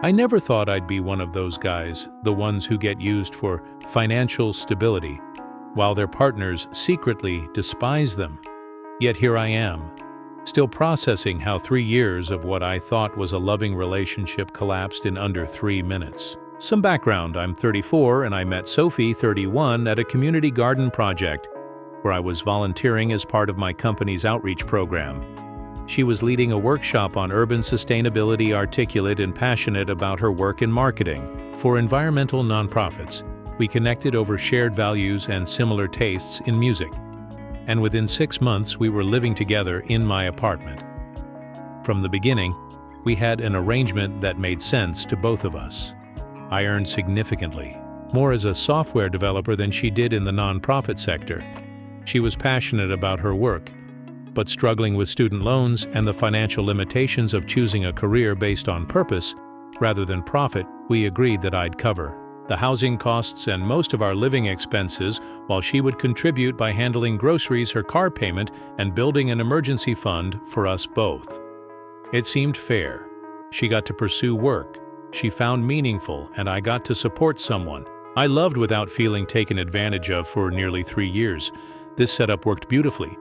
I never thought I'd be one of those guys, the ones who get used for financial stability, while their partners secretly despise them. Yet here I am, still processing how 3 years of what I thought was a loving relationship collapsed in under 3 minutes. Some background: I'm 34 and I met Sophie, 31, at a community garden project where I was volunteering as part of my company's outreach program. She was leading a workshop on urban sustainability, articulate and passionate about her work in marketing for environmental nonprofits. We connected over shared values and similar tastes in music. And within 6 months, we were living together in my apartment. From the beginning, we had an arrangement that made sense to both of us. I earned significantly more as a software developer than she did in the nonprofit sector. She was passionate about her work, but struggling with student loans and the financial limitations of choosing a career based on purpose rather than profit. We agreed that I'd cover the housing costs and most of our living expenses, while she would contribute by handling groceries, her car payment, and building an emergency fund for us both. It seemed fair. She got to pursue work she found meaningful, and I got to support someone I loved without feeling taken advantage of for nearly 3 years. This setup worked beautifully.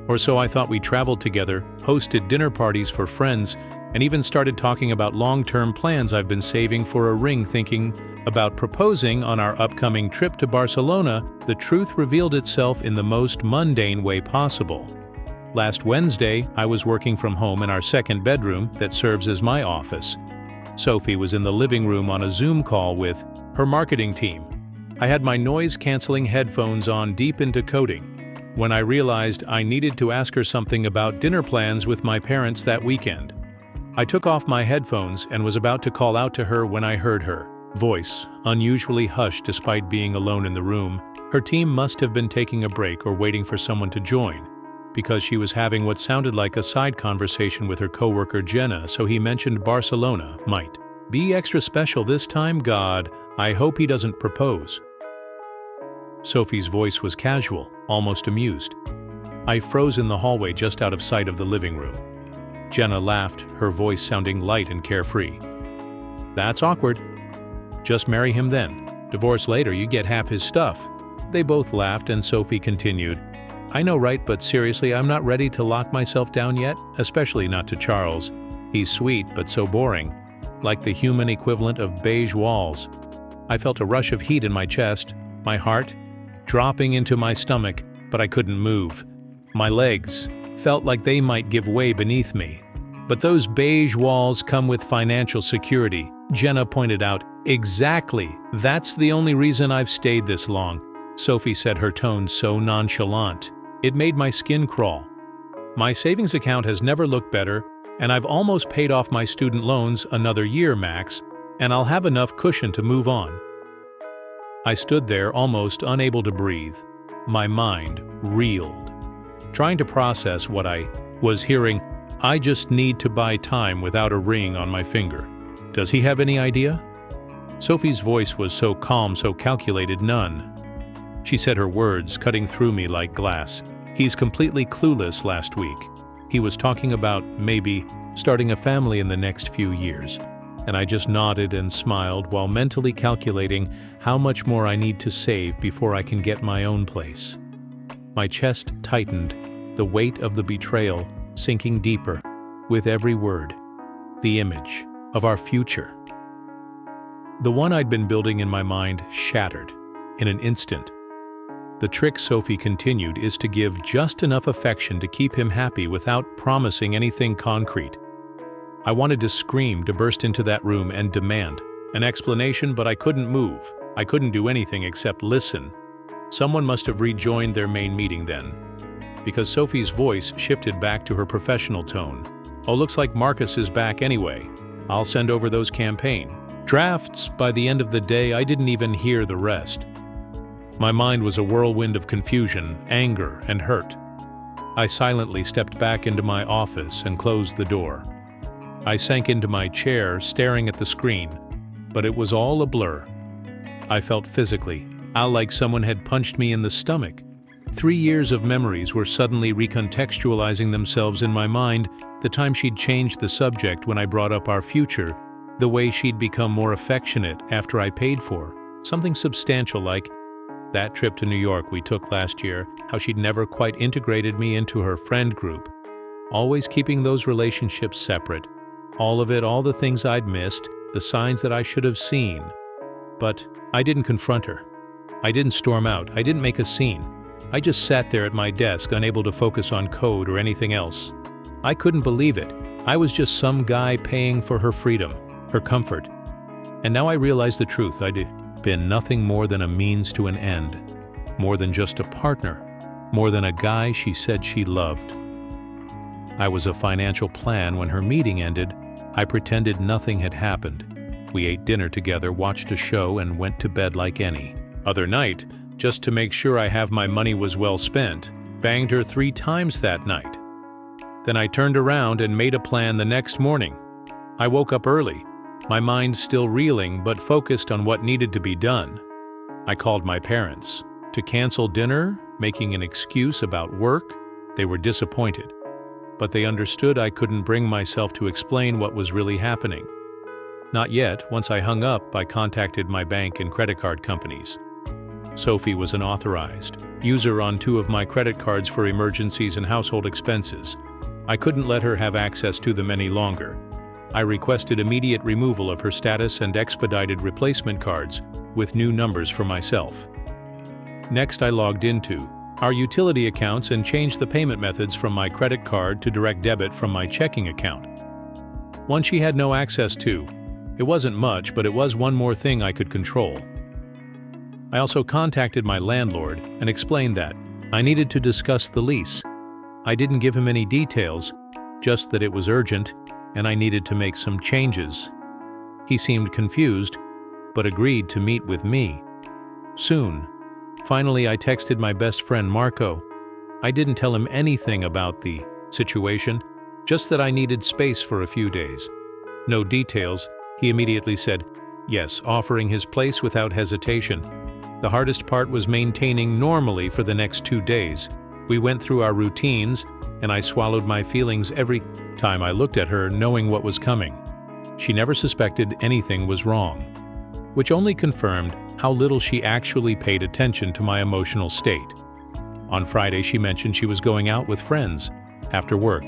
Or so I thought. We traveled together, hosted dinner parties for friends, and even started talking about long-term plans. I've been saving for a ring, thinking about proposing on our upcoming trip to Barcelona. The truth revealed itself in the most mundane way possible. Last Wednesday, I was working from home in our second bedroom that serves as my office. Sophie was in the living room on a Zoom call with her marketing team. I had my noise-canceling headphones on deep into coding when I realized I needed to ask her something about dinner plans with my parents that weekend. I took off my headphones and was about to call out to her when I heard her voice, unusually hushed despite being alone in the room. Her team must have been taking a break or waiting for someone to join, because she was having what sounded like a side conversation with her coworker Jenna. So he mentioned Barcelona might be extra special this time. God, I hope he doesn't propose. Sophie's voice was casual, almost amused. I froze in the hallway just out of sight of the living room. Jenna laughed, her voice sounding light and carefree. That's awkward. Just marry him then. Divorce later, you get half his stuff. They both laughed and Sophie continued, I know, right? But seriously, I'm not ready to lock myself down yet, especially not to Charles. He's sweet, but so boring, like the human equivalent of beige walls. I felt a rush of heat in my chest, my heart dropping into my stomach, but I couldn't move. My legs felt like they might give way beneath me. But those beige walls come with financial security, Jenna pointed out. Exactly. That's the only reason I've stayed this long, Sophie said, her tone so nonchalant. It made my skin crawl. My savings account has never looked better, and I've almost paid off my student loans, another year max, and I'll have enough cushion to move on. I stood there, almost unable to breathe. My mind reeled, trying to process what I was hearing. I just need to buy time without a ring on my finger. Does he have any idea? Sophie's voice was so calm, so calculated. None. She said, her words cutting through me like glass. He's completely clueless. Last week, he was talking about maybe starting a family in the next few years. And I just nodded and smiled while mentally calculating how much more I need to save before I can get my own place. My chest tightened, the weight of the betrayal sinking deeper with every word. The image of our future, the one I'd been building in my mind, shattered in an instant. The trick, Sophie continued, is to give just enough affection to keep him happy without promising anything concrete. I wanted to scream, to burst into that room and demand an explanation, but I couldn't move. I couldn't do anything except listen. Someone must have rejoined their main meeting then, because Sophie's voice shifted back to her professional tone. Oh, looks like Marcus is back anyway. I'll send over those campaign drafts by the end of the day. I didn't even hear the rest. My mind was a whirlwind of confusion, anger, and hurt. I silently stepped back into my office and closed the door. I sank into my chair, staring at the screen, but it was all a blur. I felt physically ill, like someone had punched me in the stomach. 3 years of memories were suddenly recontextualizing themselves in my mind. The time she'd changed the subject when I brought up our future, The way she'd become more affectionate after I paid for something substantial like that trip to New York we took last year, how she'd never quite integrated me into her friend group, always keeping those relationships separate. All of it, all the things I'd missed, the signs that I should have seen. But I didn't confront her. I didn't storm out. I didn't make a scene. I just sat there at my desk, unable to focus on code or anything else. I couldn't believe it. I was just some guy paying for her freedom, her comfort. And now I realize the truth. I'd been nothing more than a means to an end, more than just a partner, more than a guy she said she loved. I was a financial plan. When her meeting ended, I pretended nothing had happened. We ate dinner together, watched a show, and went to bed like any other night, just to make sure I have my money was well spent. Banged her 3 times that night. Then I turned around and made a plan the next morning. I woke up early, my mind still reeling but focused on what needed to be done. I called my parents to cancel dinner, making an excuse about work. They were disappointed, but they understood I couldn't bring myself to explain what was really happening. Not yet. Once I hung up, I contacted my bank and credit card companies. Sophie was an authorized user on 2 of my credit cards for emergencies and household expenses. I couldn't let her have access to them any longer. I requested immediate removal of her status and expedited replacement cards with new numbers for myself. Next, I logged into our utility accounts and changed the payment methods from my credit card to direct debit from my checking account. One she had no access to. It wasn't much, but it was one more thing I could control. I also contacted my landlord and explained that I needed to discuss the lease. I didn't give him any details, just that it was urgent and I needed to make some changes. He seemed confused, but agreed to meet with me soon. Finally, I texted my best friend Marco. I didn't tell him anything about the situation, just that I needed space for a few days. No details. He immediately said yes, offering his place without hesitation. The hardest part was maintaining normally for the next 2 days. We went through our routines, and I swallowed my feelings every time I looked at her, knowing what was coming. She never suspected anything was wrong, which only confirmed how little she actually paid attention to my emotional state. On Friday, she mentioned she was going out with friends after work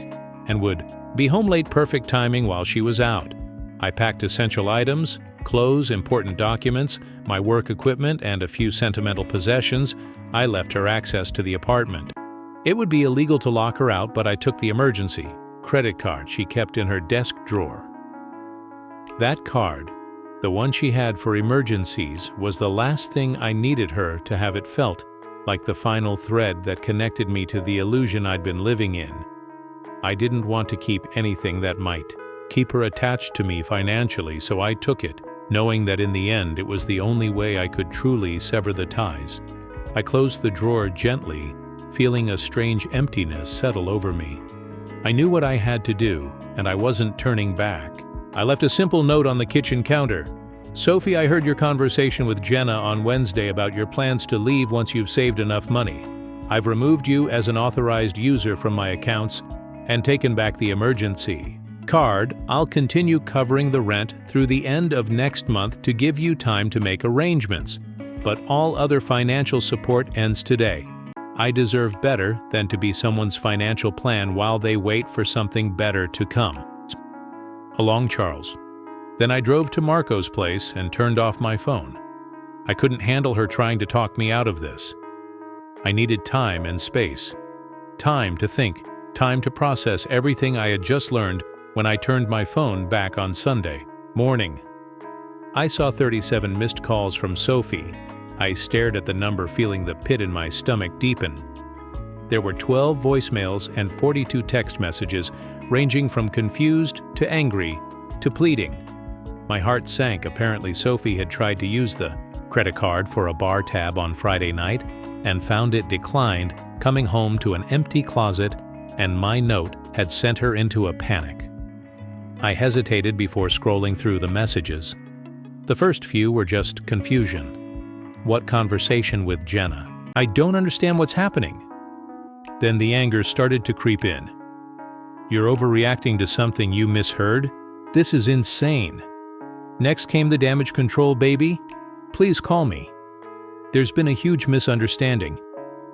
and would be home late. Perfect timing while she was out. I packed essential items, clothes, important documents, my work equipment, and a few sentimental possessions. I left her access to the apartment. It would be illegal to lock her out, but I took the emergency credit card she kept in her desk drawer. That card, the one she had for emergencies, was the last thing I needed her to have. It felt like the final thread that connected me to the illusion I'd been living in. I didn't want to keep anything that might keep her attached to me financially, so I took it, knowing that in the end it was the only way I could truly sever the ties. I closed the drawer gently, feeling a strange emptiness settle over me. I knew what I had to do, and I wasn't turning back. I left a simple note on the kitchen counter. Sophie, I heard your conversation with Jenna on Wednesday about your plans to leave once you've saved enough money. I've removed you as an authorized user from my accounts and taken back the emergency card. I'll continue covering the rent through the end of next month to give you time to make arrangements, but all other financial support ends today. I deserve better than to be someone's financial plan while they wait for something better to come. Along Charles. Then I drove to Marco's place and turned off my phone. I couldn't handle her trying to talk me out of this. I needed time and space. Time to think, time to process everything I had just learned. When I turned my phone back on Sunday morning, I saw 37 missed calls from Sophie. I stared at the number, feeling the pit in my stomach deepen. There were 12 voicemails and 42 text messages, ranging from confused to angry to pleading. My heart sank. Apparently, Sophie had tried to use the credit card for a bar tab on Friday night and found it declined, coming home to an empty closet, and my note had sent her into a panic. I hesitated before scrolling through the messages. The first few were just confusion. What conversation with Jenna? I don't understand what's happening. Then the anger started to creep in. You're overreacting to something you misheard? This is insane. Next came the damage control, baby. Please call me. There's been a huge misunderstanding.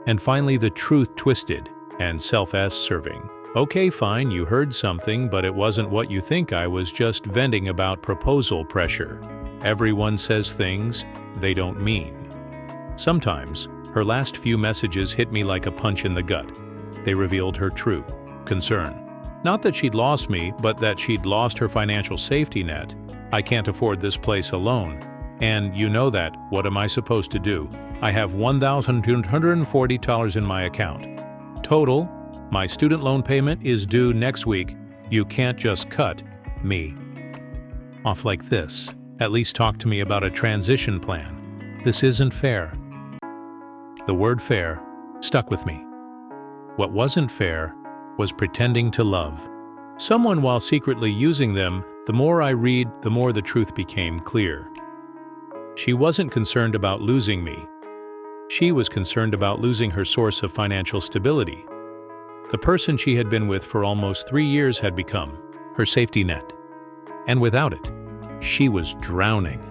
And finally the truth twisted and self-serving. Okay, fine, you heard something, but it wasn't what you think. I was just venting about proposal pressure. Everyone says things they don't mean. Sometimes, her last few messages hit me like a punch in the gut. They revealed her true concern. Not that she'd lost me, but that she'd lost her financial safety net. I can't afford this place alone. And you know that. What am I supposed to do? I have $1,240 in my account. Total, my student loan payment is due next week. You can't just cut me off like this. At least talk to me about a transition plan. This isn't fair. The word fair stuck with me. What wasn't fair was pretending to love someone while secretly using them. The more I read, the more the truth became clear. She wasn't concerned about losing me. She was concerned about losing her source of financial stability. The person she had been with for almost 3 years had become her safety net. And without it, she was drowning.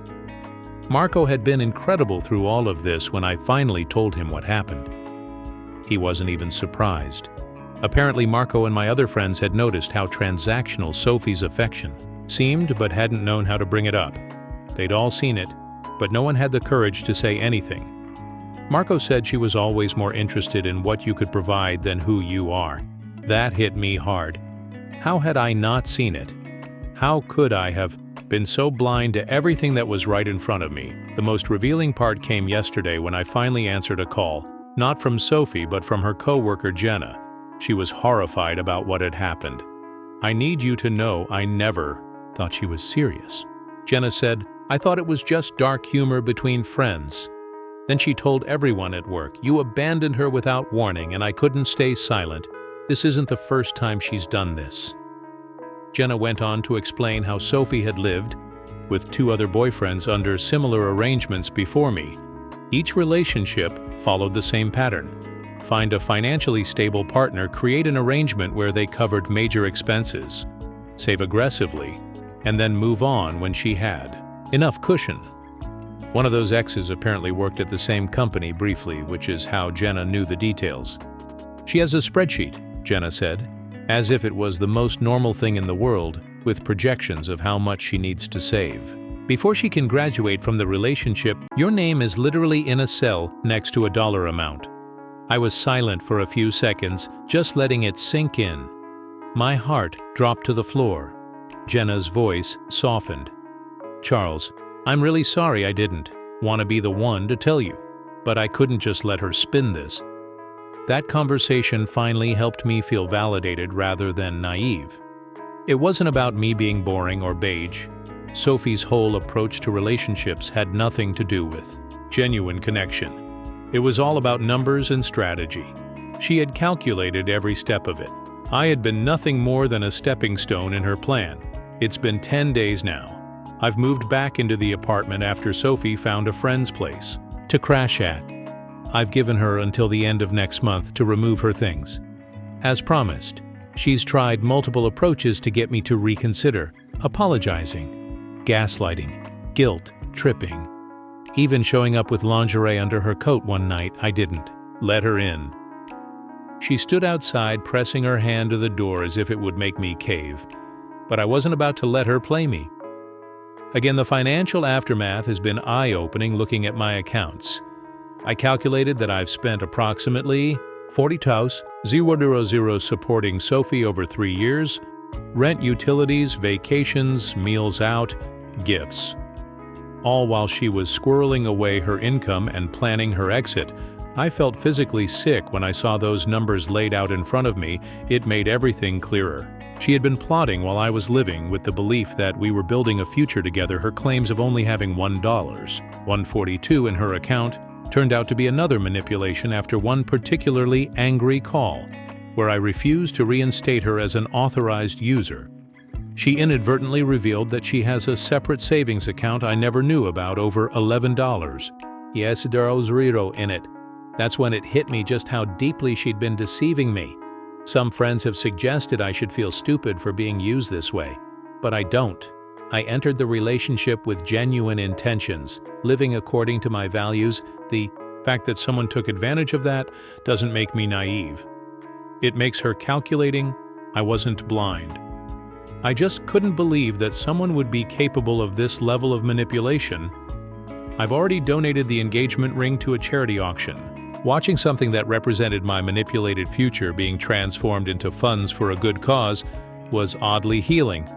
Marco had been incredible through all of this. When I finally told him what happened, he wasn't even surprised. Apparently, Marco and my other friends had noticed how transactional Sophie's affection seemed, but hadn't known how to bring it up. They'd all seen it, but no one had the courage to say anything. Marco said she was always more interested in what you could provide than who you are. That hit me hard. How had I not seen it? How could I have been so blind to everything that was right in front of me? The most revealing part came yesterday when I finally answered a call, not from Sophie but from her co-worker Jenna. She was horrified about what had happened. I need you to know I never thought she was serious. Jenna said, I thought it was just dark humor between friends. Then she told everyone at work, you abandoned her without warning and I couldn't stay silent. This isn't the first time she's done this. Jenna went on to explain how Sophie had lived with 2 other boyfriends under similar arrangements before me. Each relationship followed the same pattern. Find a financially stable partner, create an arrangement where they covered major expenses, save aggressively, and then move on when she had enough cushion. One of those exes apparently worked at the same company briefly, which is how Jenna knew the details. She has a spreadsheet, Jenna said, as if it was the most normal thing in the world, with projections of how much she needs to save. Before she can graduate from the relationship, your name is literally in a cell next to a dollar amount. I was silent for a few seconds, just letting it sink in. My heart dropped to the floor. Jenna's voice softened. Charles, I'm really sorry. I didn't want to be the one to tell you, but I couldn't just let her spin this. That conversation finally helped me feel validated rather than naive. It wasn't about me being boring or beige. Sophie's whole approach to relationships had nothing to do with genuine connection. It was all about numbers and strategy. She had calculated every step of it. I had been nothing more than a stepping stone in her plan. It's been 10 days now. I've moved back into the apartment after Sophie found a friend's place to crash at. I've given her until the end of next month to remove her things. As promised, she's tried multiple approaches to get me to reconsider, apologizing, gaslighting, guilt, tripping, even showing up with lingerie under her coat one night. I didn't let her in. She stood outside, pressing her hand to the door as if it would make me cave. But I wasn't about to let her play me. Again, the financial aftermath has been eye-opening looking at my accounts. I calculated that I've spent approximately $40,000 supporting Sophie over 3 years, rent, utilities, vacations, meals out, gifts. All while she was squirreling away her income and planning her exit. I felt physically sick when I saw those numbers laid out in front of me. It made everything clearer. She had been plotting while I was living with the belief that we were building a future together. Her claims of only having $1.142 in her account turned out to be another manipulation after one particularly angry call, where I refused to reinstate her as an authorized user. She inadvertently revealed that she has a separate savings account I never knew about, over $11. Yes, there was zero in it. That's when it hit me just how deeply she'd been deceiving me. Some friends have suggested I should feel stupid for being used this way, but I don't. I entered the relationship with genuine intentions, living according to my values. The fact that someone took advantage of that doesn't make me naive. It makes her calculating. I wasn't blind. I just couldn't believe that someone would be capable of this level of manipulation. I've already donated the engagement ring to a charity auction. Watching something that represented my manipulated future being transformed into funds for a good cause was oddly healing.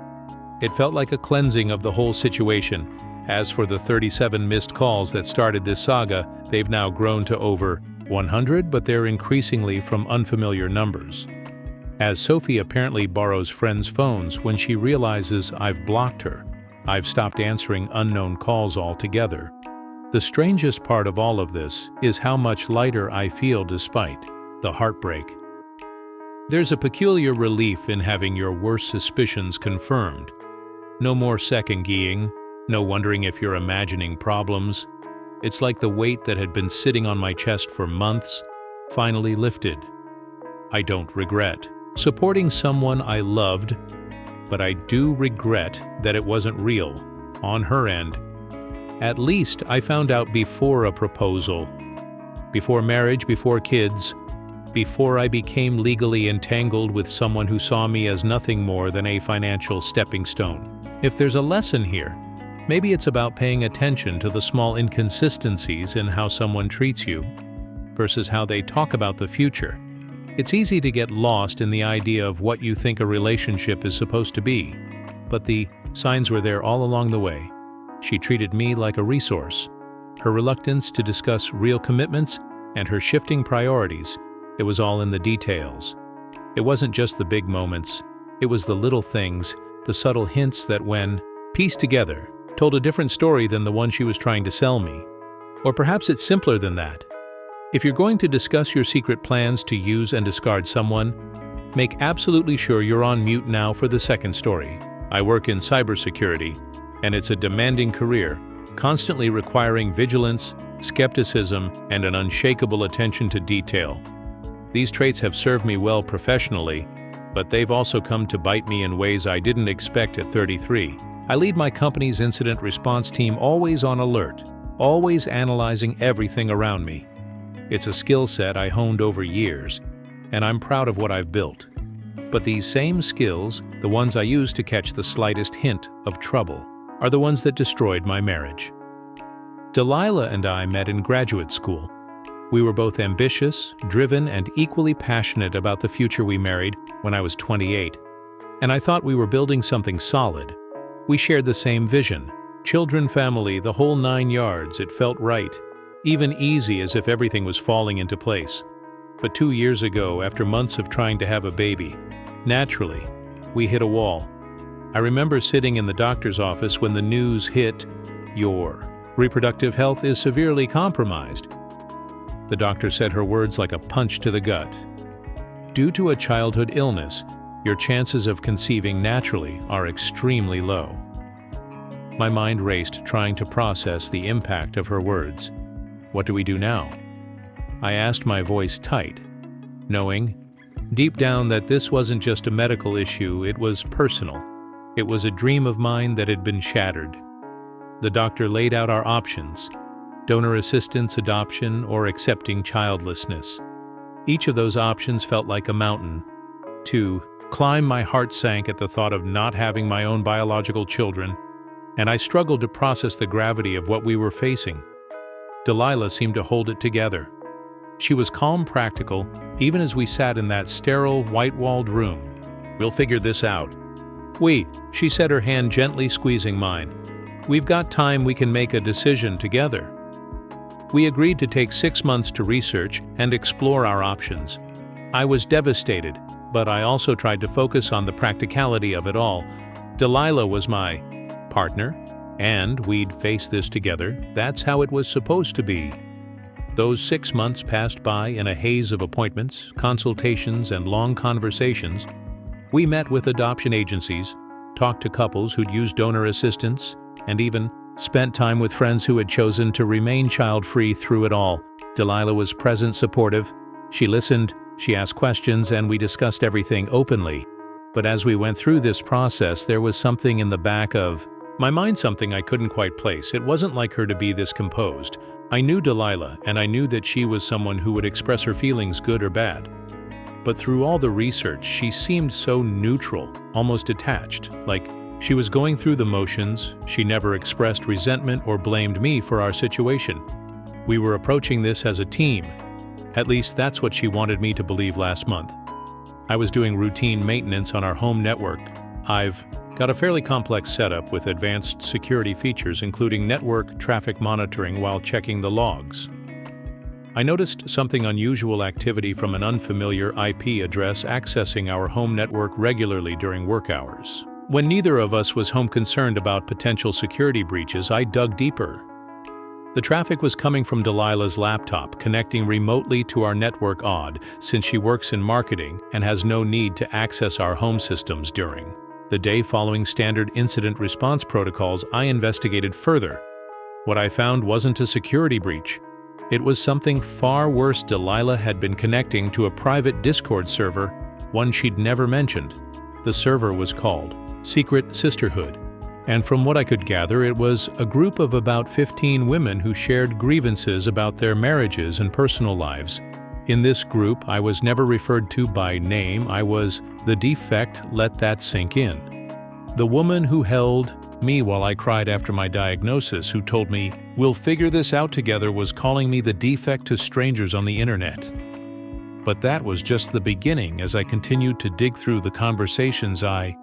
It felt like a cleansing of the whole situation. As for the 37 missed calls that started this saga, they've now grown to over 100, but they're increasingly from unfamiliar numbers. As Sophie apparently borrows friends' phones when she realizes I've blocked her, I've stopped answering unknown calls altogether. The strangest part of all of this is how much lighter I feel despite the heartbreak. There's a peculiar relief in having your worst suspicions confirmed. No more second-guessing, no wondering if you're imagining problems. It's like the weight that had been sitting on my chest for months finally lifted. I don't regret supporting someone I loved, but I do regret that it wasn't real on her end. At least I found out before a proposal, before marriage, before kids, before I became legally entangled with someone who saw me as nothing more than a financial stepping stone. If there's a lesson here, maybe it's about paying attention to the small inconsistencies in how someone treats you versus how they talk about the future. It's easy to get lost in the idea of what you think a relationship is supposed to be, but the signs were there all along the way. She treated me like a resource. Her reluctance to discuss real commitments and her shifting priorities, it was all in the details. It wasn't just the big moments, it was the little things, the subtle hints that when pieced together, told a different story than the one she was trying to sell me. Or perhaps it's simpler than that. If you're going to discuss your secret plans to use and discard someone, make absolutely sure you're on mute now for the second story. I work in cybersecurity, and it's a demanding career, constantly requiring vigilance, skepticism, and an unshakable attention to detail. These traits have served me well professionally, but they've also come to bite me in ways I didn't expect at 33. I lead my company's incident response team, always on alert, always analyzing everything around me. It's a skill set I honed over years, and I'm proud of what I've built. But these same skills, the ones I use to catch the slightest hint of trouble, are the ones that destroyed my marriage. Delilah and I met in graduate school. We were both ambitious, driven, and equally passionate about the future we married when I was 28, and I thought we were building something solid. We shared the same vision. Children, family, the whole 9 yards. It felt right. Even easy, as if everything was falling into place. But 2 years ago, after months of trying to have a baby, naturally, we hit a wall. I remember sitting in the doctor's office when the news hit, "Your reproductive health is severely compromised." The doctor said her words like a punch to the gut. Due to a childhood illness, your chances of conceiving naturally are extremely low. My mind raced, trying to process the impact of her words. What do we do now? I asked, my voice tight, knowing deep down that this wasn't just a medical issue, it was personal. It was a dream of mine that had been shattered. The doctor laid out our options: donor assistance, adoption, or accepting childlessness. Each of those options felt like a mountain. To climb, my heart sank at the thought of not having my own biological children, and I struggled to process the gravity of what we were facing. Delilah seemed to hold it together. She was calm, practical, even as we sat in that sterile, white-walled room. "We'll figure this out." She said, her hand gently squeezing mine. "We've got time, we can make a decision together." We agreed to take 6 months to research and explore our options. I was devastated, but I also tried to focus on the practicality of it all. Delilah was my partner, and we'd face this together. That's how it was supposed to be. Those 6 months passed by in a haze of appointments, consultations, and long conversations. We met with adoption agencies, talked to couples who'd used donor assistance, and even spent time with friends who had chosen to remain child-free through it all. Delilah was present, supportive. She listened, she asked questions, and we discussed everything openly. But as we went through this process, there was something in the back of My mind something I couldn't quite place. It wasn't like her to be this composed. I knew Delilah, and I knew that she was someone who would express her feelings good or bad. But through all the research, she seemed so neutral, almost detached, like she was going through the motions. She never expressed resentment or blamed me for our situation. We were approaching this as a team. At least that's what she wanted me to believe last month. I was doing routine maintenance on our home network. I've got a fairly complex setup with advanced security features, including network traffic monitoring while checking the logs. I noticed something unusual activity from an unfamiliar IP address accessing our home network regularly during work hours. When neither of us was home concerned about potential security breaches, I dug deeper. The traffic was coming from Delilah's laptop, connecting remotely to our network odd, since she works in marketing and has no need to access our home systems during the day following standard incident response protocols. I investigated further. What I found wasn't a security breach. It was something far worse. Delilah had been connecting to a private Discord server, one she'd never mentioned. The server was called Secret Sisterhood, and from what I could gather, it was a group of about 15 women who shared grievances about their marriages and personal lives. In this group, I was never referred to by name. I was the defect. Let that sink in. The woman who held me while I cried after my diagnosis, who told me, "We'll figure this out together," was calling me the defect to strangers on the internet. But that was just the beginning. As I continued to dig through the conversations, I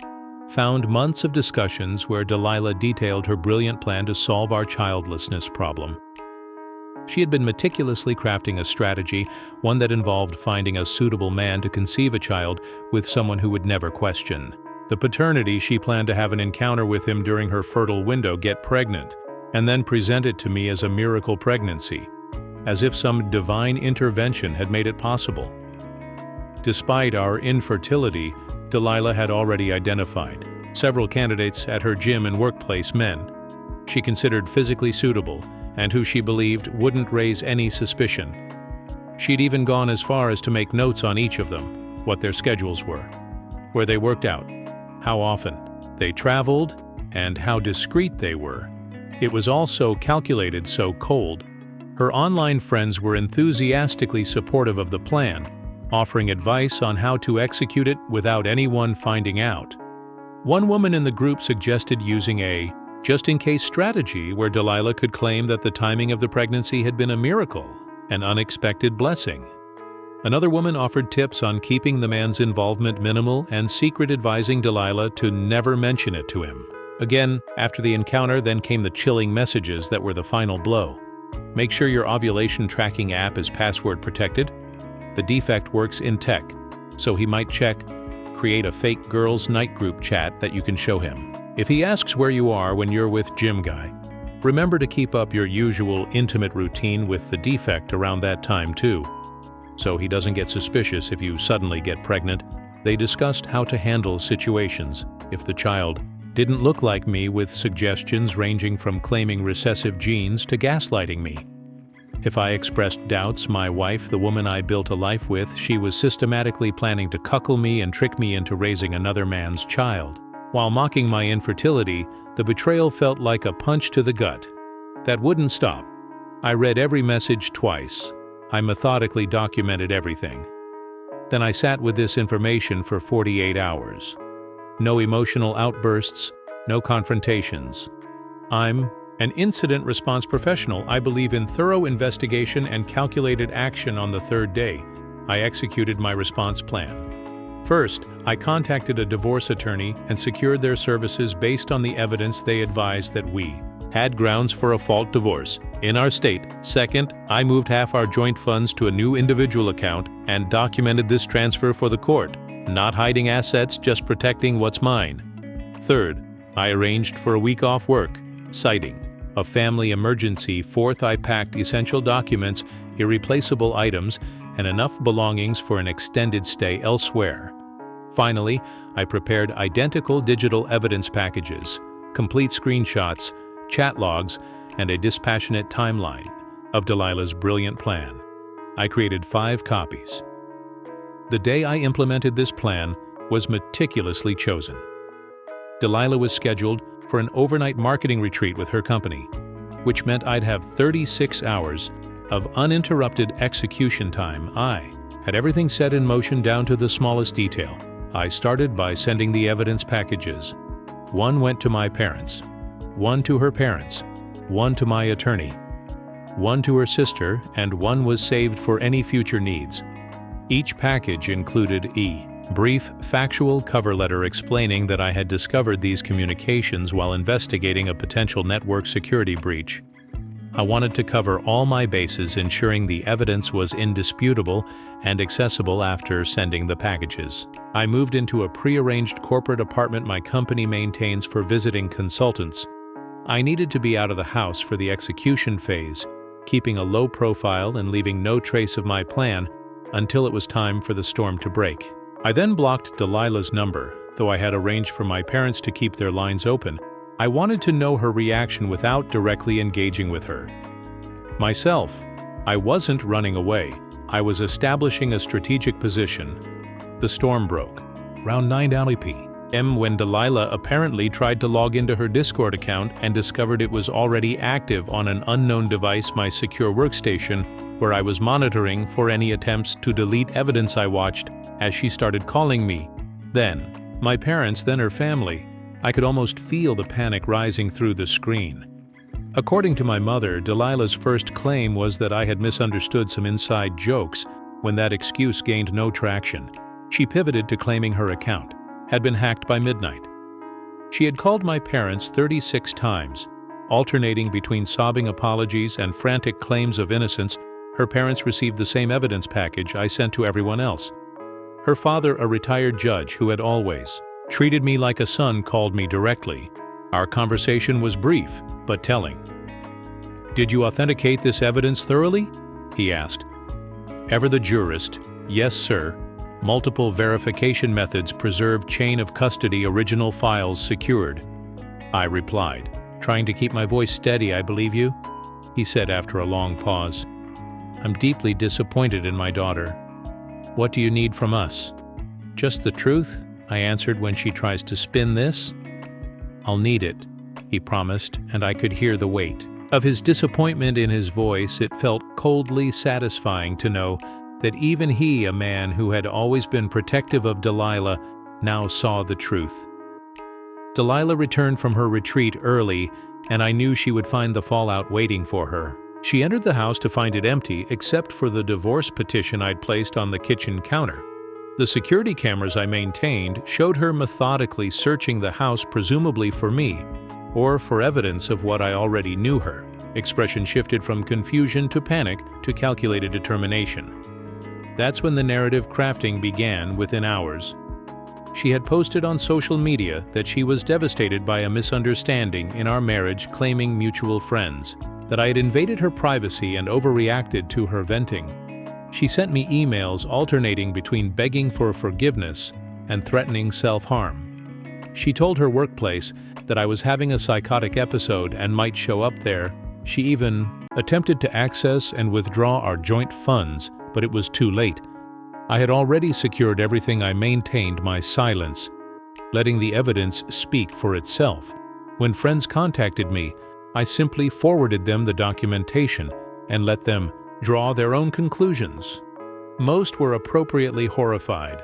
found months of discussions where Delilah detailed her brilliant plan to solve our childlessness problem. She had been meticulously crafting a strategy, one that involved finding a suitable man to conceive a child with someone who would never question the paternity. She planned to have an encounter with him during her fertile window, get pregnant, and then present it to me as a miracle pregnancy, as if some divine intervention had made it possible. Despite our infertility, Delilah had already identified several candidates at her gym and workplace, men she considered physically suitable and who she believed wouldn't raise any suspicion. She'd even gone as far as to make notes on each of them, what their schedules were, where they worked out, how often they traveled, and how discreet they were. It was all so calculated, so cold. Her online friends were enthusiastically supportive of the plan, offering advice on how to execute it without anyone finding out. One woman in the group suggested using a just-in-case strategy where Delilah could claim that the timing of the pregnancy had been a miracle, an unexpected blessing. Another woman offered tips on keeping the man's involvement minimal and secret, advising Delilah to never mention it to him. Again, after the encounter, then came the chilling messages that were the final blow. Make sure your ovulation tracking app is password protected. The defect works in tech, so he might check. Create a fake girls' night group chat that you can show him. If he asks where you are when you're with Gym Guy, remember to keep up your usual intimate routine with the defect around that time too, so he doesn't get suspicious if you suddenly get pregnant. They discussed how to handle situations if the child didn't look like me, with suggestions ranging from claiming recessive genes to gaslighting me. If I expressed doubts, my wife, the woman I built a life with, she was systematically planning to cuckold me and trick me into raising another man's child. While mocking my infertility, the betrayal felt like a punch to the gut. That wouldn't stop. I read every message twice. I methodically documented everything. Then I sat with this information for 48 hours. No emotional outbursts, no confrontations. I'm an incident response professional. I believe in thorough investigation and calculated action. On the third day, I executed my response plan. First, I contacted a divorce attorney and secured their services based on the evidence they advised that we had grounds for a fault divorce in our state. Second, I moved half our joint funds to a new individual account and documented this transfer for the court, not hiding assets, just protecting what's mine. Third, I arranged for a week off work, citing a family emergency. Fourth, I packed essential documents, irreplaceable items, and enough belongings for an extended stay elsewhere. Finally, I prepared identical digital evidence packages, complete screenshots, chat logs, and a dispassionate timeline of Delilah's brilliant plan. I created 5 copies. The day I implemented this plan was meticulously chosen. Delilah was scheduled for an overnight marketing retreat with her company, which meant I'd have 36 hours of uninterrupted execution time. I had everything set in motion down to the smallest detail. I started by sending the evidence packages. One went to my parents, one to her parents, one to my attorney, one to her sister, and one was saved for any future needs. Each package included a brief, factual cover letter explaining that I had discovered these communications while investigating a potential network security breach. I wanted to cover all my bases, ensuring the evidence was indisputable and accessible after sending the packages. I moved into a pre-arranged corporate apartment my company maintains for visiting consultants. I needed to be out of the house for the execution phase, keeping a low profile and leaving no trace of my plan until it was time for the storm to break. I then blocked Delilah's number, though I had arranged for my parents to keep their lines open. I wanted to know her reaction without directly engaging with her. Myself, I wasn't running away. I was establishing a strategic position. The storm broke around 9 p.m. when Delilah apparently tried to log into her Discord account and discovered it was already active on an unknown device, my secure workstation, where I was monitoring for any attempts to delete evidence I watched as she started calling me. Then, my parents, then her family. I could almost feel the panic rising through the screen. According to my mother, Delilah's first claim was that I had misunderstood some inside jokes. When that excuse gained no traction, she pivoted to claiming her account had been hacked by midnight. She had called my parents 36 times, alternating between sobbing apologies and frantic claims of innocence. Her parents received the same evidence package I sent to everyone else. Her father, a retired judge who had always treated me like a son, called me directly. Our conversation was brief, but telling. "Did you authenticate this evidence thoroughly?" he asked. Ever the jurist, "Yes, sir. Multiple verification methods preserved, chain of custody, original files secured," I replied, trying to keep my voice steady. "I believe you," he said after a long pause. "I'm deeply disappointed in my daughter. What do you need from us?" "Just the truth," I answered when she tries to spin this. "I'll need it," he promised, and I could hear the weight of his disappointment in his voice. It felt coldly satisfying to know that even he, a man who had always been protective of Delilah, now saw the truth. Delilah returned from her retreat early, and I knew she would find the fallout waiting for her. She entered the house to find it empty except for the divorce petition I'd placed on the kitchen counter. The security cameras I maintained showed her methodically searching the house, presumably for me, or for evidence of what I already knew. Her expression shifted from confusion to panic to calculated determination. That's when the narrative crafting began. Within hours, she had posted on social media that she was devastated by a misunderstanding in our marriage, claiming mutual friends, that I had invaded her privacy and overreacted to her venting. She sent me emails alternating between begging for forgiveness and threatening self-harm. She told her workplace that I was having a psychotic episode and might show up there. She even attempted to access and withdraw our joint funds, but it was too late. I had already secured everything. I maintained my silence, letting the evidence speak for itself. When friends contacted me, I simply forwarded them the documentation and let them draw their own conclusions. Most were appropriately horrified.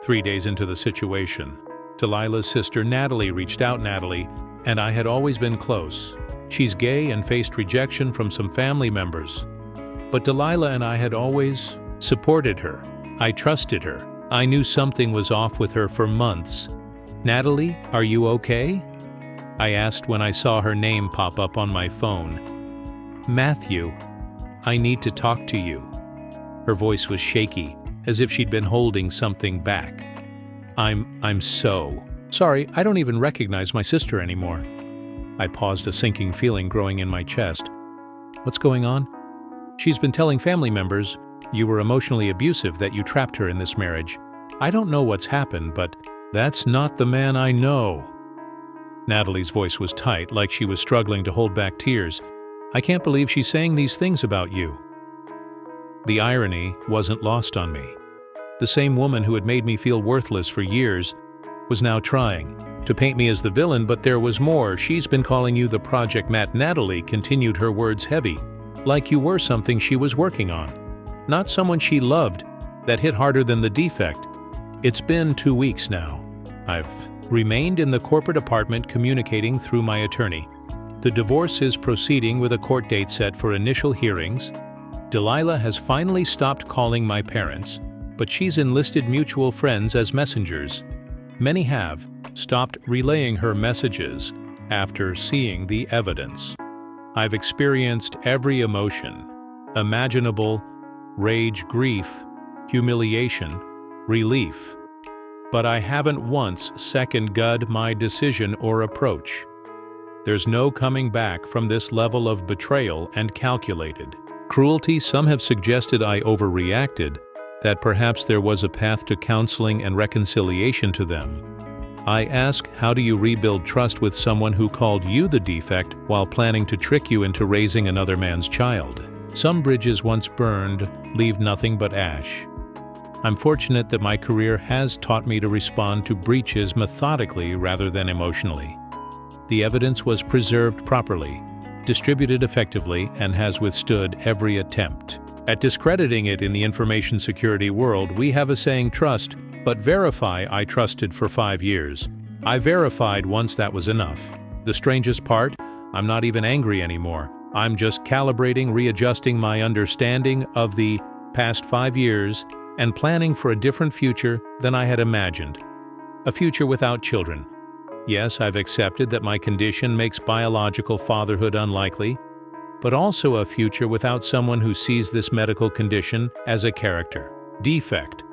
3 days into the situation, Delilah's sister Natalie reached out. Natalie and I had always been close. She's gay and faced rejection from some family members. But Delilah and I had always supported her. I trusted her. I knew something was off with her for months. "Natalie, are you okay?" I asked when I saw her name pop up on my phone. "Matthew, I need to talk to you." Her voice was shaky, as if she'd been holding something back. I'm so sorry, I don't even recognize my sister anymore." I paused, a sinking feeling growing in my chest. "What's going on?" "She's been telling family members you were emotionally abusive, that you trapped her in this marriage. I don't know what's happened, but that's not the man I know." Natalie's voice was tight, like she was struggling to hold back tears. "I can't believe she's saying these things about you." The irony wasn't lost on me. The same woman who had made me feel worthless for years was now trying to paint me as the villain, but there was more. She's been calling you the Project Matt. Natalie continued, her words heavy, like you were something she was working on, not someone she loved. That hit harder than the defect. It's been 2 weeks now. I've remained in the corporate apartment communicating through my attorney. The divorce is proceeding with a court date set for initial hearings. Delilah has finally stopped calling my parents, but she's enlisted mutual friends as messengers. Many have stopped relaying her messages after seeing the evidence. I've experienced every emotion imaginable: rage, grief, humiliation, relief. But I haven't once second-guessed my decision or approach. There's no coming back from this level of betrayal and calculated cruelty. Some have suggested I overreacted, that perhaps there was a path to counseling and reconciliation to them. I ask, how do you rebuild trust with someone who called you the defect while planning to trick you into raising another man's child? Some bridges once burned leave nothing but ash. I'm fortunate that my career has taught me to respond to breaches methodically rather than emotionally. The evidence was preserved properly, distributed effectively, and has withstood every attempt at discrediting it. In the information security world, we have a saying, trust, but verify. I trusted for 5 years. I verified once, that was enough. The strangest part, I'm not even angry anymore. I'm just calibrating, readjusting my understanding of the past 5 years and planning for a different future than I had imagined. A future without children. Yes, I've accepted that my condition makes biological fatherhood unlikely, but also a future without someone who sees this medical condition as a character defect,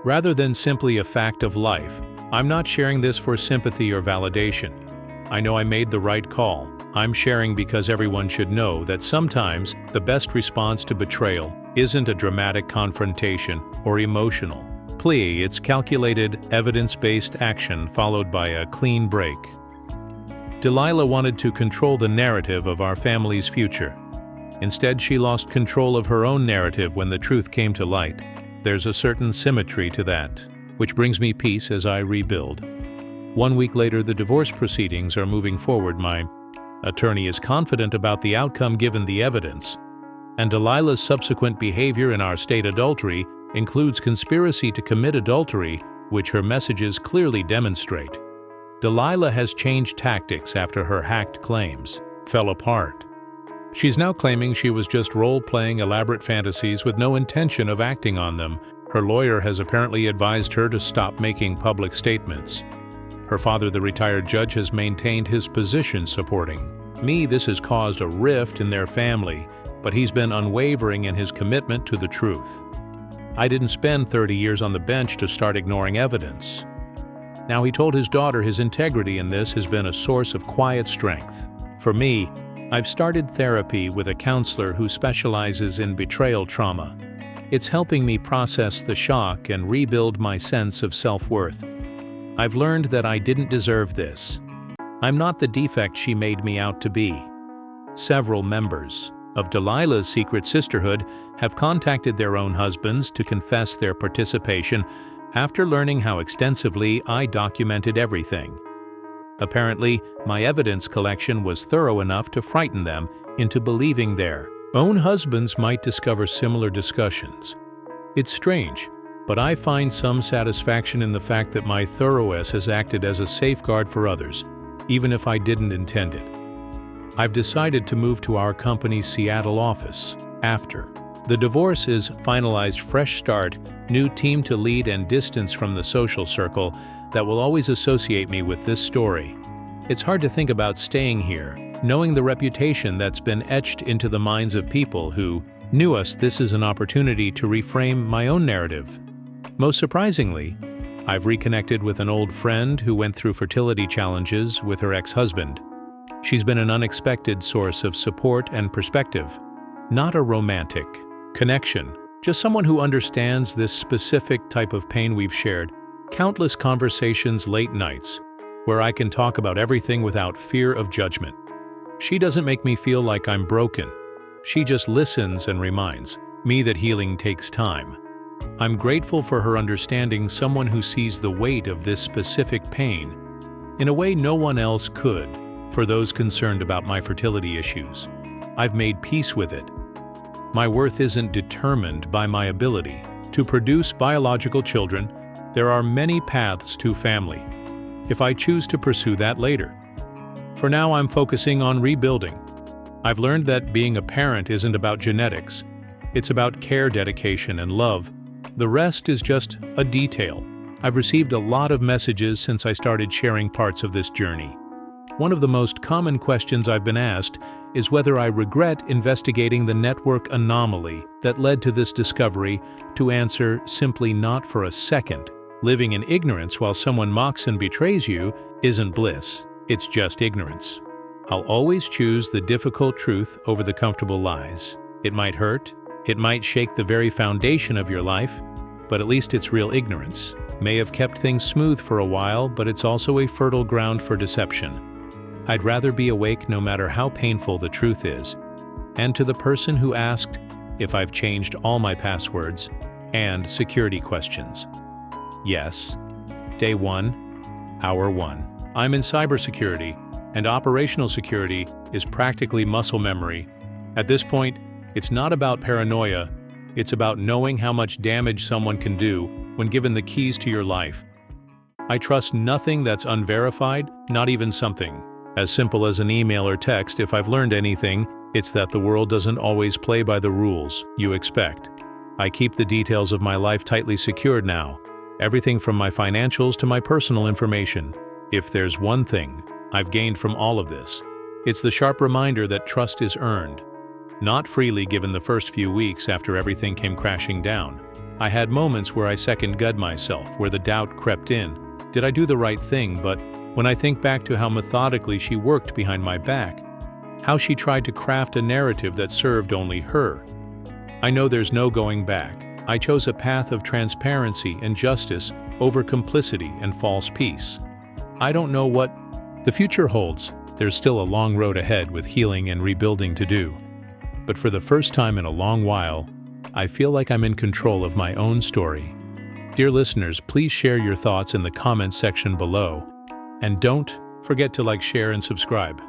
rather than simply a fact of life. I'm not sharing this for sympathy or validation. I know I made the right call. I'm sharing because everyone should know that sometimes the best response to betrayal isn't a dramatic confrontation or emotional plea. It's calculated, evidence-based action followed by a clean break. Delilah wanted to control the narrative of our family's future. Instead, she lost control of her own narrative when the truth came to light. There's a certain symmetry to that, which brings me peace as I rebuild. 1 week later, the divorce proceedings are moving forward. My attorney is confident about the outcome given the evidence, and Delilah's subsequent behavior in our state adultery includes conspiracy to commit adultery, which her messages clearly demonstrate. Delilah has changed tactics after her hacked claims fell apart. She's now claiming she was just role-playing elaborate fantasies with no intention of acting on them. Her lawyer has apparently advised her to stop making public statements. Her father, the retired judge, has maintained his position supporting me. This has caused a rift in their family, but he's been unwavering in his commitment to the truth. I didn't spend 30 years on the bench to start ignoring evidence. Now, he told his daughter his integrity in this has been a source of quiet strength. For me, I've started therapy with a counselor who specializes in betrayal trauma. It's helping me process the shock and rebuild my sense of self-worth. I've learned that I didn't deserve this. I'm not the defect she made me out to be. Several members of Delilah's secret sisterhood have contacted their own husbands to confess their participation after learning how extensively I documented everything. Apparently, my evidence collection was thorough enough to frighten them into believing their own husbands might discover similar discussions. It's strange, but I find some satisfaction in the fact that my thoroughness has acted as a safeguard for others, even if I didn't intend it. I've decided to move to our company's Seattle office after the divorce is finalized. Fresh start, new team to lead, and distance from the social circle that will always associate me with this story. It's hard to think about staying here, knowing the reputation that's been etched into the minds of people who knew us. This is an opportunity to reframe my own narrative. Most surprisingly, I've reconnected with an old friend who went through fertility challenges with her ex-husband. She's been an unexpected source of support and perspective. Not a romantic connection, just someone who understands this specific type of pain we've shared. Countless conversations, late nights, where I can talk about everything without fear of judgment. She doesn't make me feel like I'm broken. She just listens and reminds me that healing takes time. I'm grateful for her understanding, someone who sees the weight of this specific pain in a way no one else could, for those concerned about my fertility issues. I've made peace with it. My worth isn't determined by my ability to produce biological children. There are many paths to family, if I choose to pursue that later. For now, I'm focusing on rebuilding. I've learned that being a parent isn't about genetics. It's about care, dedication, and love. The rest is just a detail. I've received a lot of messages since I started sharing parts of this journey. One of the most common questions I've been asked is whether I regret investigating the network anomaly that led to this discovery. To answer, simply not for a second. Living in ignorance while someone mocks and betrays you isn't bliss, it's just ignorance. I'll always choose the difficult truth over the comfortable lies. It might hurt, it might shake the very foundation of your life, but at least it's real ignorance. May have kept things smooth for a while, but it's also a fertile ground for deception. I'd rather be awake no matter how painful the truth is. And to the person who asked if I've changed all my passwords and security questions. Yes. Day 1, Hour 1. I'm in cybersecurity, and operational security is practically muscle memory. At this point, it's not about paranoia, it's about knowing how much damage someone can do when given the keys to your life. I trust nothing that's unverified, not even something as simple as an email or text. If I've learned anything, it's that the world doesn't always play by the rules you expect. I keep the details of my life tightly secured now, everything from my financials to my personal information. If there's one thing I've gained from all of this, it's the sharp reminder that trust is earned, not freely given. The first few weeks after everything came crashing down, I had moments where I second-guessed myself, where the doubt crept in. Did I do the right thing? But when I think back to how methodically she worked behind my back, how she tried to craft a narrative that served only her, I know there's no going back. I chose a path of transparency and justice over complicity and false peace. I don't know what the future holds. There's still a long road ahead with healing and rebuilding to do. But for the first time in a long while, I feel like I'm in control of my own story. Dear listeners, please share your thoughts in the comments section below. And don't forget to like, share, and subscribe.